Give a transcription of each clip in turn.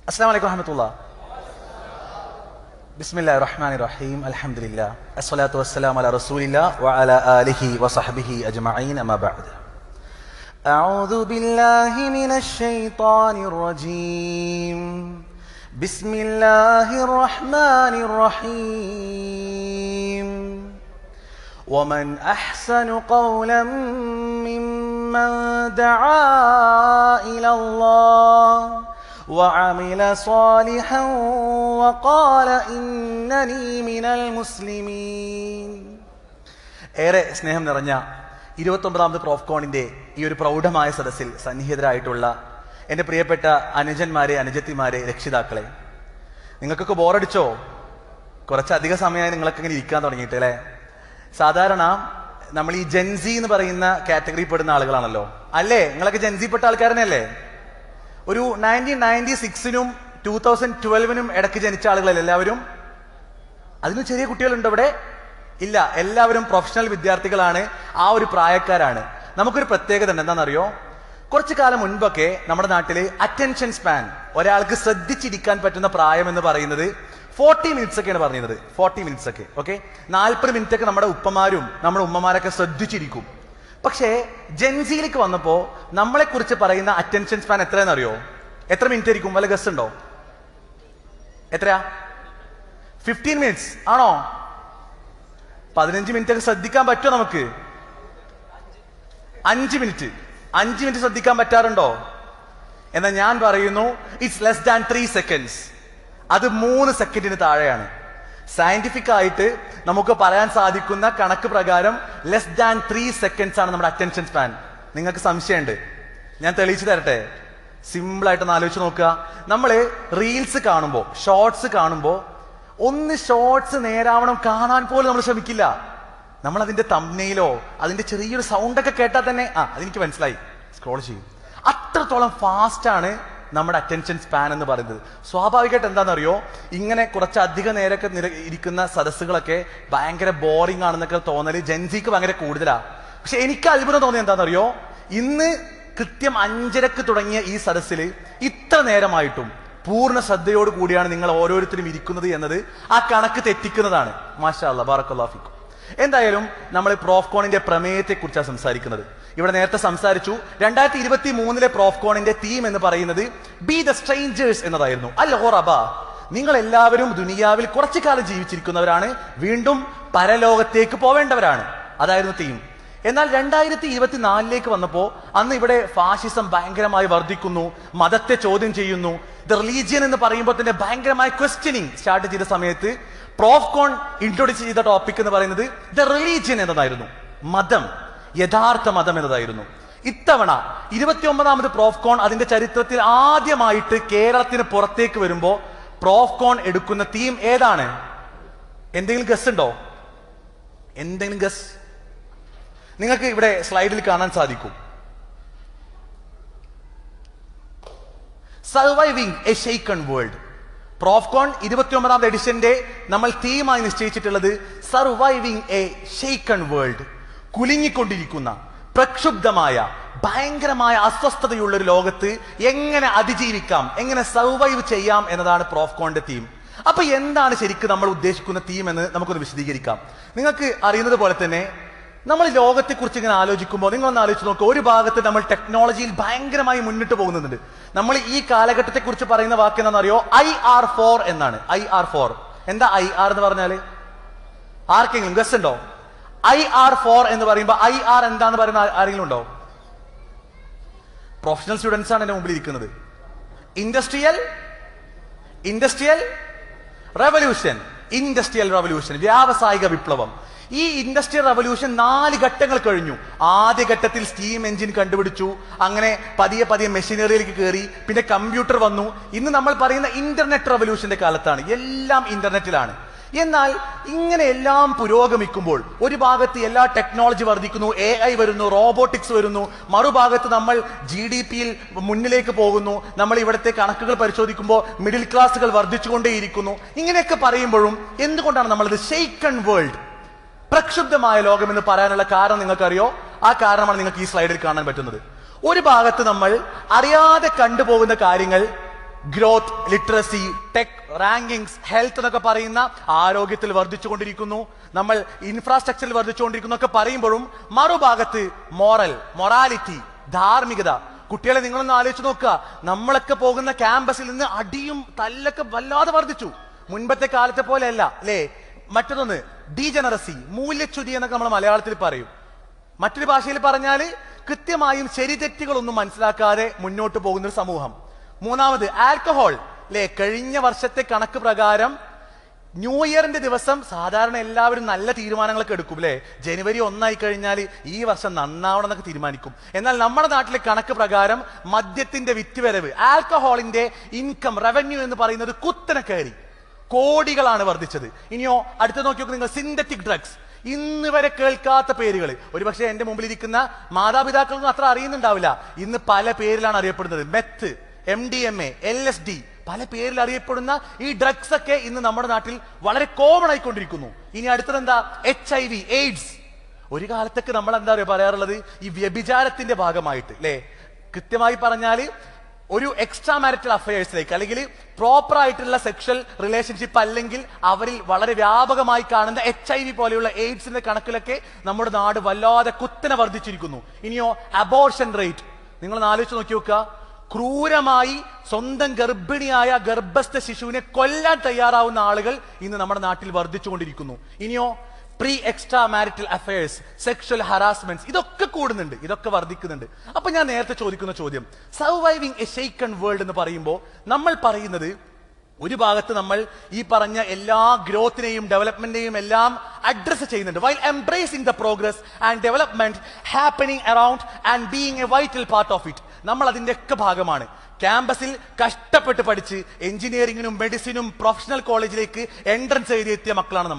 Assalamu alaikum warahmatullah. Bismillahir Rahmanir Rahim. Alhamdulillah. Assalatu wassalamu ala Rasulillah wa ala alihi wa sahbihi ajma'in. Amma ba'd. A'udhu billahi minash shaitanir rajim. Bismillahir Rahmanir Rahim. ومن أحسن قولا ممن دعا إلى الله وعمل صالحا وقال إنني من المسلمين. ഏറെ സ്നേഹം നിറഞ്ഞ 29ാമത് പ്രോഫ്കോണിന്റെ ഈ ഒരു പ്രൗഢമായ സദസ്സിൽ സന്നിഹിതരായിട്ടുള്ള എൻ്റെ പ്രിയപ്പെട്ട അനുജന്മാരെ, അനുജത്തിമാരെ, രക്ഷിതാക്കളെ, നിങ്ങൾക്കൊക്കെ ബോറടിച്ചോ? കുറച്ചധിക സമയമായി നിങ്ങളൊക്കെ ഇങ്ങനെ ഇരിക്കാൻ തുടങ്ങിയിട്ട് അല്ലേ? സാധാരണ നമ്മൾ ഈ ജെൻസി എന്ന് പറയുന്ന കാറ്റഗറി പെടുന്ന ആളുകളാണല്ലോ അല്ലേ? നിങ്ങളൊക്കെ ജെൻസി പെട്ട ആൾക്കാരനല്ലേ? ഒരു 1996നും 2012നും ഇടയ്ക്ക് ജനിച്ച ആളുകളല്ലേ എല്ലാവരും? അതിന് ചെറിയ കുട്ടികളുണ്ടോ ഇവിടെ? ഇല്ല, എല്ലാവരും പ്രൊഫഷണൽ വിദ്യാർത്ഥികളാണ്, ആ ഒരു പ്രായക്കാരാണ്. നമുക്കൊരു പ്രത്യേകത ഉണ്ട്, എന്താണെന്നറിയോ? കുറച്ചു കാലം മുൻപൊക്കെ നമ്മുടെ നാട്ടില് അറ്റൻഷൻ സ്പാൻ, ഒരാൾക്ക് ശ്രദ്ധിച്ചിരിക്കാൻ പറ്റുന്ന പ്രായം എന്ന് പറയുന്നത് 40 മിനിറ്റ്സ് ഒക്കെയാണ് പറഞ്ഞിരുന്നത്. 40 മിനിറ്റ്സ് ഒക്കെ, ഓക്കെ, 40 മിനിറ്റ് ഒക്കെ നമ്മുടെ ഉപ്പമാരും നമ്മുടെ ഉമ്മമാരൊക്കെ ശ്രദ്ധിച്ചിരിക്കും. പക്ഷേ ജെൻസിയിലേക്ക് വന്നപ്പോ നമ്മളെ കുറിച്ച് പറയുന്ന അറ്റൻഷൻ സ്പാൻ എത്രയെന്ന് അറിയോ? എത്ര മിനിറ്റ് ആയിരിക്കും? വല്ല ഗസ് ഉണ്ടോ? എത്രയാ? 15 മിനിറ്റ്സ് ആണോ? 15 മിനിറ്റ് ഒക്കെ ശ്രദ്ധിക്കാൻ പറ്റുമോ നമുക്ക്? 5 മിനിറ്റ് ശ്രദ്ധിക്കാൻ പറ്റാറുണ്ടോ? എന്നാൽ ഞാൻ പറയുന്നു ഇറ്റ്സ് ലെസ് ദാൻ 3 സെക്കൻഡ്സ്. അത് 3 സെക്കൻഡിന് താഴെയാണ്. സയന്റിഫിക് ആയിട്ട് നമുക്ക് പറയാൻ സാധിക്കുന്ന കണക്ക് പ്രകാരം ലെസ് ദാൻ 3 സെക്കൻഡ്സ് ആണ് നമ്മുടെ അറ്റൻഷൻ സ്പാൻ. നിങ്ങൾക്ക് സംശയമുണ്ട്? ഞാൻ തെളിയിച്ചു തരട്ടെ. സിമ്പിൾ ആയിട്ടൊന്ന് ആലോചിച്ച് നോക്കുക. നമ്മള് റീൽസ് കാണുമ്പോ, ഷോർട്സ് കാണുമ്പോ, ഒന്ന് ഷോർട്സ് നേരാവണം കാണാൻ പോലും നമ്മൾ ശ്രമിക്കില്ല. നമ്മൾ അതിന്റെ തംബ്നെയിലോ അതിന്റെ ചെറിയൊരു സൗണ്ട് ഒക്കെ കേട്ടാൽ തന്നെ അതെനിക്ക് മനസ്സിലായി, സ്ക്രോൾ ചെയ്യും. അത്രത്തോളം ഫാസ്റ്റ് ആണ് നമ്മുടെ അറ്റൻഷൻ സ്പാൻ എന്ന് പറയുന്നത്. സ്വാഭാവികമായിട്ട് എന്താണെന്നറിയോ, ഇങ്ങനെ കുറച്ചധിക നേരമൊക്കെ ഇരിക്കുന്ന സദസ്സുകളൊക്കെ ഭയങ്കര ബോറിംഗ് ആണെന്നൊക്കെ തോന്നല് ജെൻസിക്ക് ഭയങ്കര കൂടുതലാ. പക്ഷെ എനിക്ക് അത്ഭുതം തോന്നിയത് എന്താണെന്നറിയോ, ഇന്ന് കൃത്യം 5:30 തുടങ്ങിയ ഈ സദസ്സിൽ ഇത്ര നേരമായിട്ടും പൂർണ്ണ ശ്രദ്ധയോട് കൂടിയാണ് നിങ്ങൾ ഓരോരുത്തരും ഇരിക്കുന്നത് എന്നത് ആ കണക്ക് തെറ്റിക്കുന്നതാണ്. മാഷാ അല്ലാഹ്, ബാറക്കല്ലാഹു ഫീക്കും. എന്തായാലും നമ്മൾ പ്രോഫ്കോണിന്റെ പ്രമേയത്തെ കുറിച്ചാണ് സംസാരിക്കുന്നത്. ഇവിടെ നേരത്തെ സംസാരിച്ചു, 2023 പ്രോഫ്കോണിന്റെ തീം എന്ന് പറയുന്നത് ബി ദ സ്ട്രേഞ്ചേഴ്സ് എന്നതായിരുന്നു. അൽ ഗുറബ, നിങ്ങൾ എല്ലാവരും ദുനിയാവിൽ കുറച്ചു കാലം ജീവിച്ചിരിക്കുന്നവരാണ്, വീണ്ടും പരലോകത്തേക്ക് പോവേണ്ടവരാണ്. അതായിരുന്നു തീം. എന്നാൽ 2024 വന്നപ്പോ അന്ന് ഇവിടെ ഫാഷിസം ഭയങ്കരമായി വർദ്ധിക്കുന്നു, മതത്തെ ചോദ്യം ചെയ്യുന്നു. ദ റിലീജിയൻ എന്ന് പറയുമ്പോൾ തന്നെ ഭയങ്കരമായ ക്വസ്റ്റ്യനിങ് സ്റ്റാർട്ട് ചെയ്ത സമയത്ത് പ്രോഫ്കോൺ ഇൻട്രൊഡ്യൂസ് ചെയ്ത ടോപ്പിക് എന്ന് പറയുന്നത് ദ റിലീജിയൻ എന്നതായിരുന്നു. മതം, യഥാർത്ഥ മതം എന്നതായിരുന്നു. ഇത്തവണ 29ാമത് പ്രോഫ്കോൺ അതിന്റെ ചരിത്രത്തിൽ ആദ്യമായിട്ട് കേരളത്തിന് പുറത്തേക്ക് വരുമ്പോ പ്രോഫ്കോൺ എടുക്കുന്ന തീം ഏതാണ്? എന്തെങ്കിലും ഗസ് ഉണ്ടോ? എന്തെങ്കിലും ഗസ്? നിങ്ങൾക്ക് ഇവിടെ സ്ലൈഡിൽ കാണാൻ സാധിക്കും. Surviving a shaken world. Profcon 29ാമത് എഡിഷന്റെ നമ്മൾ തീമായി നിശ്ചയിച്ചിട്ടുള്ളത് സർവൈവിംഗ് എ ഷെയ്ക്കൺ വേൾഡ്. കുലുങ്ങിക്കൊണ്ടിരിക്കുന്ന, പ്രക്ഷുബ്ധമായ, ഭയങ്കരമായ അസ്വസ്ഥതയുള്ള ഒരു ലോകത്ത് എങ്ങനെ അതിജീവിക്കാം, എങ്ങനെ സർവൈവ് ചെയ്യാം എന്നതാണ് പ്രോഫ്കോണിന്റെ തീം. അപ്പൊ എന്താണ് ശരിക്കും നമ്മൾ ഉദ്ദേശിക്കുന്ന തീം എന്ന് നമുക്കൊന്ന് വിശദീകരിക്കാം. നിങ്ങൾക്ക് അറിയുന്നത് പോലെ തന്നെ നമ്മൾ ലോകത്തെ കുറിച്ച് ഇങ്ങനെ ആലോചിക്കുമ്പോൾ നിങ്ങളൊന്ന് ആലോചിച്ച് നോക്കുക. ഒരു ഭാഗത്ത് നമ്മൾ ടെക്നോളജിയിൽ ഭയങ്കരമായി മുന്നിട്ട് പോകുന്നുണ്ട്. നമ്മൾ ഈ കാലഘട്ടത്തെ കുറിച്ച് പറയുന്ന വാക്ക് എന്താണെന്നറിയോ? IR4 എന്നാണ്. IR4 എന്താ? IR എന്ന് പറഞ്ഞാല് ആർക്കെങ്കിലും ഗസ് ഉണ്ടോ? IR4 എന്ന് പറയുമ്പോൾ IR എന്താന്ന് പറയുന്ന ആരെങ്കിലും ഉണ്ടോ? പ്രൊഫഷണൽ സ്റ്റുഡൻസ് ആണ് എന്റെ മുമ്പിൽ ഇരിക്കുന്നത്. Industrial revolution. ഇൻഡസ്ട്രിയൽ റെവല്യൂഷൻ, വ്യാവസായിക വിപ്ലവം. ഈ ഇൻഡസ്ട്രിയൽ റെവല്യൂഷൻ 4 ഘട്ടങ്ങൾ കഴിഞ്ഞു. ആദ്യ ഘട്ടത്തിൽ സ്റ്റീം എഞ്ചിൻ കണ്ടുപിടിച്ചു, അങ്ങനെ പതിയെ പതിയെ മെഷീനറിയിലേക്ക് കയറി, പിന്നെ കമ്പ്യൂട്ടർ വന്നു. ഇന്ന് നമ്മൾ പറയുന്ന ഇന്റർനെറ്റ് റെവല്യൂഷന്റെ കാലത്താണ്, എല്ലാം ഇന്റർനെറ്റിലാണ്. എന്നാൽ ഇങ്ങനെ എല്ലാം പുരോഗമിക്കുമ്പോൾ ഒരു ഭാഗത്ത് എല്ലാ ടെക്നോളജി വർദ്ധിക്കുന്നു, AI വരുന്നു, റോബോട്ടിക്സ് വരുന്നു, മറുഭാഗത്ത് നമ്മൾ GDP-യിൽ മുന്നിലേക്ക് പോകുന്നു. നമ്മൾ ഇവിടുത്തെ കണക്കുകൾ പരിശോധിക്കുമ്പോൾ മിഡിൽ ക്ലാസുകൾ വർദ്ധിച്ചുകൊണ്ടേയിരിക്കുന്നു. ഇങ്ങനെയൊക്കെ പറയുമ്പോഴും എന്തുകൊണ്ടാണ് നമ്മളിത് ഷെയ്ക്കൺ വേൾഡ്, പ്രക്ഷുബ്ധമായ ലോകം എന്ന് പറയാനുള്ള കാരണം നിങ്ങൾക്കറിയോ? ആ കാരണമാണ് നിങ്ങൾക്ക് ഈ സ്ലൈഡിൽ കാണാൻ പറ്റുന്നത്. ഒരു ഭാഗത്ത് നമ്മൾ അറിയാതെ കണ്ടുപോകുന്ന കാര്യങ്ങൾ growth, literacy, tech, rankings, health എന്നൊക്കെ പറയുന്ന ആരോഗ്യത്തിൽ വർദ്ധിച്ചുകൊണ്ടിരിക്കുന്നു, നമ്മൾ ഇൻഫ്രാസ്ട്രക്ചറിൽ വർദ്ധിച്ചുകൊണ്ടിരിക്കുന്നു ഒക്കെ പറയുമ്പോഴും മറുഭാഗത്ത് മൊറാലിറ്റി, ധാർമ്മികത. കുട്ടികളെ നിങ്ങളൊന്ന് ആലോചിച്ച് നോക്കുക. നമ്മളൊക്കെ പോകുന്ന ക്യാമ്പസിൽ നിന്ന് അടിയും തല്ലൊക്കെ വല്ലാതെ വർദ്ധിച്ചു. മുൻപത്തെ കാലത്തെ പോലെയല്ല അല്ലേ? മറ്റൊന്ന് ഡീജനറസി, മൂല്യച്യുതി എന്നൊക്കെ നമ്മൾ മലയാളത്തിൽ പറയും. മറ്റൊരു ഭാഷയിൽ പറഞ്ഞാല് കൃത്യമായും ശരിതെറ്റുകളൊന്നും മനസ്സിലാക്കാതെ മുന്നോട്ട് പോകുന്ന ഒരു സമൂഹം. മൂന്നാമത് ആൽക്കഹോൾ അല്ലെ? കഴിഞ്ഞ വർഷത്തെ കണക്ക് പ്രകാരം ന്യൂ ഇയറിന്റെ ദിവസം സാധാരണ എല്ലാവരും നല്ല തീരുമാനങ്ങളൊക്കെ എടുക്കും അല്ലെ? ജനുവരി 1 കഴിഞ്ഞാൽ ഈ വർഷം നന്നാവണം എന്നൊക്കെ തീരുമാനിക്കും. എന്നാൽ നമ്മുടെ നാട്ടിലെ കണക്ക് പ്രകാരം മദ്യത്തിന്റെ വിറ്റുവരവ്, ആൽക്കഹോളിന്റെ ഇൻകം, റവന്യൂ എന്ന് പറയുന്നത് കുത്തനെ കയറി കോടികളാണ് വർദ്ധിച്ചത്. ഇനിയോ അടുത്ത് നോക്കി നോക്ക് നിങ്ങൾ, സിന്തറ്റിക് ഡ്രഗ്സ്, ഇന്ന് വരെ കേൾക്കാത്ത പേരുകൾ. ഒരുപക്ഷെ എന്റെ മുമ്പിൽ ഇരിക്കുന്ന മാതാപിതാക്കൾക്കൊന്നും അത്ര അറിയുന്നുണ്ടാവില്ല. ഇന്ന് പല പേരിലാണ് അറിയപ്പെടുന്നത്. മെത്ത്, MDMA, LSD, പല പേരിൽ അറിയപ്പെടുന്ന ഈ ഡ്രഗ്സ് ഒക്കെ ഇന്ന് നമ്മുടെ നാട്ടിൽ വളരെ കോമൺ ആയിക്കൊണ്ടിരിക്കുന്നു. ഇനി അടുത്തത് എന്താ? HIV, AIDS. ഒരു കാലത്തൊക്കെ നമ്മൾ എന്താ പറയാറുള്ളത്, ഈ വ്യഭിചാരത്തിന്റെ ഭാഗമായിട്ട് അല്ലെ? കൃത്യമായി പറഞ്ഞാല് ഒരു എക്സ്ട്രാ മാരിറ്റൽ അഫയേഴ്സിലേക്ക് അല്ലെങ്കിൽ പ്രോപ്പർ ആയിട്ടുള്ള സെക്ഷൽ റിലേഷൻഷിപ്പ് അല്ലെങ്കിൽ അവരിൽ വളരെ വ്യാപകമായി കാണുന്ന HIV പോലെയുള്ള എയ്ഡ്സിന്റെ കണക്കിലൊക്കെ നമ്മുടെ നാട് വല്ലാതെ കുത്തനെ വർദ്ധിച്ചിരിക്കുന്നു. ഇനിയോ അബോർഷൻ റേറ്റ് നിങ്ങൾ ആലോചിച്ച് നോക്കി നോക്കുക. ക്രൂരമായി സ്വന്തം ഗർഭിണിയായ ഗർഭസ്ഥ ശിശുവിനെ കൊല്ലാൻ തയ്യാറാവുന്ന ആളുകൾ ഇന്ന് നമ്മുടെ നാട്ടിൽ വർദ്ധിച്ചുകൊണ്ടിരിക്കുന്നു. ഇനിയോ pre extra marital affairs, sexual harassments, ഇതൊക്കെ കൂടുന്നുണ്ട്, ഇതൊക്കെ വർദ്ധിക്കുന്നുണ്ട്. അപ്പൊ ഞാൻ നേരത്തെ ചോദിക്കുന്ന ചോദ്യം, സർവൈവിംഗ് എ ഷെയ്ക്കൺ വേൾഡ് എന്ന് പറയുമ്പോൾ നമ്മൾ പറയുന്നത് ഒരു ഭാഗത്ത് നമ്മൾ ഈ പറഞ്ഞ എല്ലാ ഗ്രോത്തിനെയും ഡെവലപ്മെന്റിനെയും എല്ലാം അഡ്രസ് ചെയ്യുന്നുണ്ട്, while embracing the progress and development happening around and being A vital part of it. നമ്മൾ അതിന്റെ ഒക്കെ ഭാഗമാണ്. ക്യാമ്പസിൽ കഷ്ടപ്പെട്ട് പഠിച്ച് എഞ്ചിനീയറിംഗിനും മെഡിസിനും പ്രൊഫഷണൽ കോളേജിലേക്ക് എൻട്രൻസ് എഴുതിയെത്തിയ മക്കളാണ്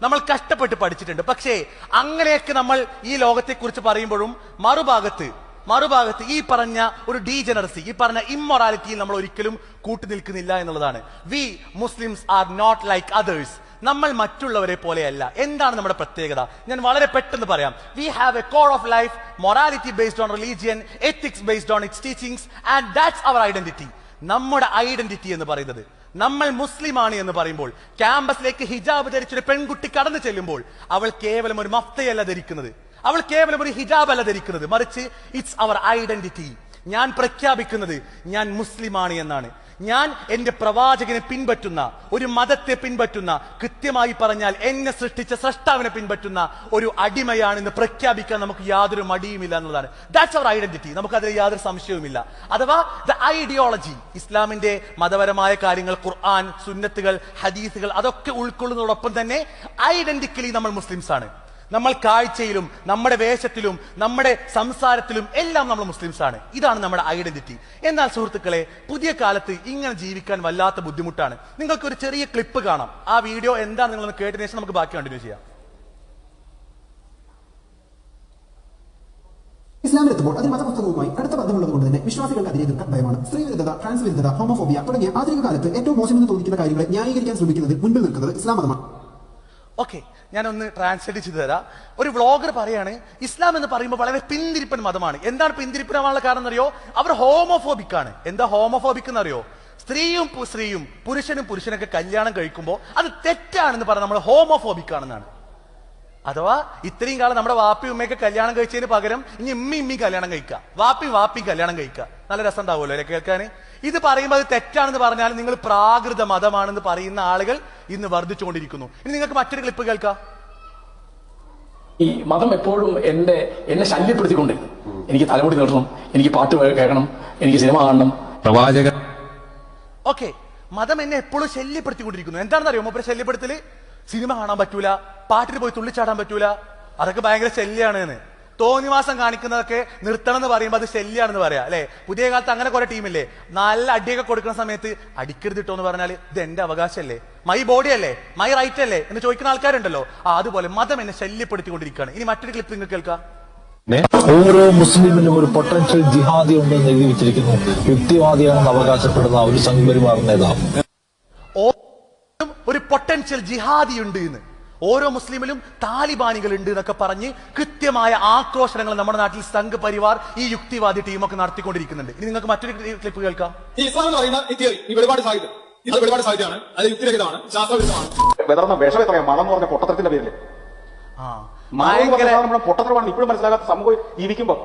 നമ്മൾ കഷ്ടപ്പെട്ട് പഠിച്ചിട്ടുണ്ട്. പക്ഷേ അങ്ങനെയൊക്കെ നമ്മൾ ഈ ലോകത്തെ കുറിച്ച് പറയുമ്പോഴും മറുഭാഗത്ത് ഈ പറഞ്ഞ ഒരു ഡീജനറസി, ഈ പറഞ്ഞ ഇമ്മൊറാലിറ്റിയിൽ നമ്മൾ ഒരിക്കലും കൂട്ടുനിൽക്കുന്നില്ല എന്നുള്ളതാണ്. We Muslims are not like others. നമ്മൾ മറ്റുള്ളവരെ പോലെയല്ല. എന്താണ് നമ്മുടെ പ്രത്യേകത? ഞാൻ വളരെ പെട്ടെന്ന് പറയാം. We have a core of life, morality based on religion, ethics based on its teachings, and that's our identity. നമ്മുടെ ഐഡന്റിറ്റി എന്ന് പറയുന്നത്, നമ്മൾ മുസ്ലിമാണ് എന്ന് പറയുമ്പോൾ ക്യാമ്പസിലേക്ക് ഹിജാബ് ധരിച്ചൊരു പെൺകുട്ടി കടന്നു ചെല്ലുമ്പോൾ അവൾ കേവലം ഒരു മഫ്തയല്ല ധരിക്കുന്നത്, അവൾ കേവലം ഒരു ഹിജാബ് അല്ല ധരിക്കുന്നത്, മറിച്ച് ഇറ്റ്സ് അവർ ഐഡന്റിറ്റി. ഞാൻ പ്രഖ്യാപിക്കുന്നത് ഞാൻ മുസ്ലിമാണ് എന്നാണ്. ഞാൻ എന്റെ പ്രവാചകനെ പിൻപറ്റുന്ന, ഒരു മതത്തെ പിൻപറ്റുന്ന, കൃത്യമായി പറഞ്ഞാൽ എന്നെ സൃഷ്ടിച്ച സ്രഷ്ടാവിനെ പിൻപറ്റുന്ന ഒരു അടിമയാണെന്ന് പ്രഖ്യാപിക്കാൻ നമുക്ക് യാതൊരു മടിയുമില്ല എന്നുള്ളതാണ്. That's our identity. നമുക്കതിൽ യാതൊരു സംശയവുമില്ല. അഥവാ ദ ഐഡിയോളജി, ഇസ്ലാമിന്റെ മതപരമായ കാര്യങ്ങൾ, ഖുർആൻ, സുന്നത്തുകൾ, ഹദീസുകൾ, അതൊക്കെ ഉൾക്കൊള്ളുന്നതോടൊപ്പം തന്നെ ഐഡന്റിക്കലി നമ്മൾ മുസ്ലിംസ് ആണ്. നമ്മൾ കാഴ്ചയിലും നമ്മുടെ വേഷത്തിലും നമ്മുടെ സംസാരത്തിലും എല്ലാം നമ്മൾ മുസ്ലിംസ് ആണ്. ഇതാണ് നമ്മുടെ ഐഡന്റിറ്റി. എന്നാൽ സുഹൃത്തുക്കളെ, പുതിയ കാലത്ത് ഇങ്ങനെ ജീവിക്കാൻ വല്ലാത്ത ബുദ്ധിമുട്ടാണ്. നിങ്ങൾക്ക് ഒരു ചെറിയ ക്ലിപ്പ് കാണാം. ആ വീഡിയോ എന്താണ് നിങ്ങളൊന്ന് കേട്ടതിന് ശേഷം നമുക്ക് ബാക്കി കണ്ടിന്യൂ ചെയ്യാം. ഇസ്ലാമിലെത്തുമ്പോൾ അതിന് മതപുസ്തകവുമായി അടുത്ത ബന്ധമുള്ളത് കൊണ്ട് തന്നെ വിശ്വാസികൾക്ക് അതിനെ എതിർക്കാൻ ഭയമാണ്. സ്ത്രീ വിരുദ്ധത, ട്രാൻസ് വിരുദ്ധത, ഹോമോഫോബിയ തുടങ്ങിയ ആധുനിക കാലത്ത് ഏറ്റവും മോശമെന്ന് തോന്നിക്കുന്ന കാര്യങ്ങളെ ന്യായീകരിക്കാൻ ശ്രമിക്കുന്നതിൽ മുൻപിൽ നിൽക്കുന്നത് ഇസ്ലാം മതമാണ്. ഓക്കെ, ഞാനൊന്ന് ട്രാൻസ്ലേറ്റ് ചെയ്തു തരാം. ഒരു വ്ളോഗർ പറയാണ്, ഇസ്ലാം എന്ന് പറയുമ്പോൾ വളരെ പിന്തിരിപ്പൻ മതമാണ്. എന്താണ് പിന്തിരിപ്പനാവാനുള്ള കാരണം എന്നറിയോ? അവർ ഹോമോഫോബിക് ആണ്. എന്താ ഹോമോഫോബിക് എന്നറിയോ? സ്ത്രീയും പുരുഷനൊക്കെ കല്യാണം കഴിക്കുമ്പോൾ അത് തെറ്റാണെന്ന് പറഞ്ഞാൽ നമ്മൾ ഹോമോഫോബിക് ആണെന്നാണ്. അഥവാ ഇത്രയും കാലം നമ്മുടെ വാപ്പി ഉമ്മയൊക്കെ കല്യാണം കഴിച്ചതിന് പകരം ഇനി ഉമ്മയും കല്യാണം കഴിക്കുക, വാപ്പി കല്യാണം കഴിക്കുക. നല്ല രസം ഉണ്ടാവുമല്ലോ അല്ലെ കേൾക്കാൻ? ഇത് പറയുമ്പോൾ അത് തെറ്റാണെന്ന് പറഞ്ഞാൽ നിങ്ങൾ പ്രാകൃത മതമാണെന്ന് പറയുന്ന ആളുകൾ ഇന്ന് വർദ്ധിച്ചുകൊണ്ടിരിക്കുന്നു. ഇനി നിങ്ങൾക്ക് മറ്റൊരു ക്ലിപ്പ് കേൾക്കാം. ഈ മതം എപ്പോഴും എന്നെ ശല്യപ്പെടുത്തിക്കൊണ്ട്, എനിക്ക് തലമുടി നീട്ടണം, എനിക്ക് പാട്ട് കേൾക്കണം, എനിക്ക് സിനിമ കാണണം, പ്രവാചകൻ. ഓക്കെ, മതം എന്നെ എപ്പോഴും ശല്യപ്പെടുത്തിക്കൊണ്ടിരിക്കുന്നു. എന്താണെന്ന് അറിയോ മൂപ്പരെ ശല്യപ്പെടുത്തല്? സിനിമ കാണാൻ പറ്റൂല, പാട്ടിന് പോയി തുള്ളിച്ചാടാൻ പറ്റൂല, അതൊക്കെ ഭയങ്കര ശല്യാണ് എന്ന്. തോന്നിവാസം കാണിക്കുന്നതൊക്കെ നിർത്തണം എന്ന് പറയുമ്പോൾ അത് ശല്യാണെന്ന് പറയാം അല്ലെ? പുതിയ കാലത്ത് അങ്ങനെ കുറെ ടീമില്ലേ, നല്ല അടിയൊക്കെ കൊടുക്കുന്ന സമയത്ത് അടിക്കരുത് കിട്ടോ എന്ന് പറഞ്ഞാൽ ഇത് എന്റെ അവകാശമല്ലേ, മൈ ബോഡി അല്ലേ, മൈ റൈറ്റ് അല്ലേ എന്ന് ചോദിക്കുന്ന ആൾക്കാരുണ്ടല്ലോ. അതുപോലെ മതം എന്നെ ശല്യപ്പെടുത്തിക്കൊണ്ടിരിക്കുകയാണ്. ഇനി മറ്റൊരു ക്ലിപ്പ് നിങ്ങൾക്ക് കേൾക്കാം. ഓരോ മുസ്ലിമിനും ഒരു പൊട്ടൻഷ്യൽ ജിഹാദി ഉണ്ടെന്ന് എഴുതി വെച്ചിരിക്കുന്നു. യുക്തിവാദിയാണെന്ന് അവകാശപ്പെടുന്ന ഒരു സംഘപരിവാർ നേതാവ് ഒരു പൊട്ടൻഷ്യൽ ജിഹാദി ഉണ്ട് എന്ന് ഓരോ മുസ്ലിമിലും താലിബാനികൾ ഉണ്ട് എന്നൊക്കെ പറഞ്ഞ് കൃത്യമായ ആക്രോശനങ്ങൾ നമ്മുടെ നാട്ടിൽ സംഘ് പരിവാർ ഈ യുക്തിവാദി ടീമൊക്കെ നടത്തിക്കൊണ്ടിരിക്കുന്നുണ്ട്. ഇനി നിങ്ങൾക്ക് മറ്റൊരു ക്ലിപ്പ് കേൾക്കാം. ഈ ഇസ്ലാം എന്ന് പറയുന്ന ഈ തിയറി, ഈ വെളിപാട് സാഹിത്യം, ഇത് വെളിപാട് സാഹിത്യമാണ്, അത് യുക്തിരഹിതമാണ്, ശാസ്ത്രവിരുദ്ധമാണ്. വെതർന്ന വേഷം എത്രയാണ് മതം എന്ന് പറഞ്ഞ പൊട്ടത്തരത്തിന്റെ പേരില് പൊട്ടത്തരമാണ് ഇപ്പോഴും മനസ്സിലാകാത്ത സമൂഹം ജീവിക്കുമ്പോ.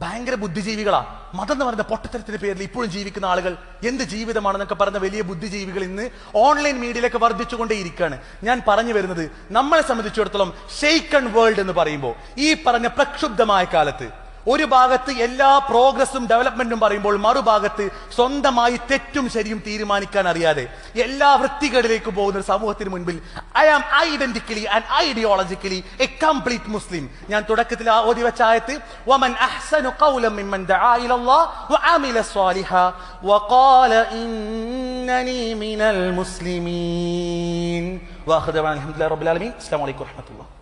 ഭയങ്കര ബുദ്ധിജീവികളാ. മതം എന്ന് പറയുന്ന പൊട്ടത്തരത്തിന്റെ പേരിൽ ഇപ്പോഴും ജീവിക്കുന്ന ആളുകൾ എന്ത് ജീവിതമാണെന്നൊക്കെ പറയുന്ന വലിയ ബുദ്ധിജീവികൾ ഇന്ന് ഓൺലൈൻ മീഡിയയിലൊക്കെ വർദ്ധിച്ചുകൊണ്ടേയിരിക്കുകയാണ്. ഞാൻ പറഞ്ഞു വരുന്നത്, നമ്മളെ സംബന്ധിച്ചിടത്തോളം ഷെയ്ക്കൺ വേൾഡ് എന്ന് പറയുമ്പോൾ ഈ പറഞ്ഞ പ്രക്ഷുബ്ധമായ കാലത്ത് ഒരു ഭാഗത്ത് എല്ലാ പ്രോഗ്രസും ഡെവലപ്മെന്റും പറയുമ്പോൾ മറുഭാഗത്ത് സ്വന്തമായി തെറ്റും ശരിയും തീരുമാനിക്കാൻ അറിയാതെ എല്ലാ വൃത്തികളിലേക്ക് പോകുന്ന ഒരു സമൂഹത്തിന് മുൻപിൽ I am identically and ideologically a complete Muslim. ഞാൻ തുടക്കത്തിൽ ഓതി വെച്ച ആയത്ത് വമൻ അഹ്സനു ഖൗലൻ മിമ്മൻ ദആ ഇലല്ലാഹ് വഅമില സ്വാലിഹാ വഖാല ഇന്നനി മിനൽ മുസ്ലിമീൻ. വആഖിറു ദഅവാനാ അൽഹംദുലില്ലാഹി റബ്ബിൽ ആലമീൻ. അസ്സലാമു അലൈക്കും വറഹ്മത്തുള്ളാഹി.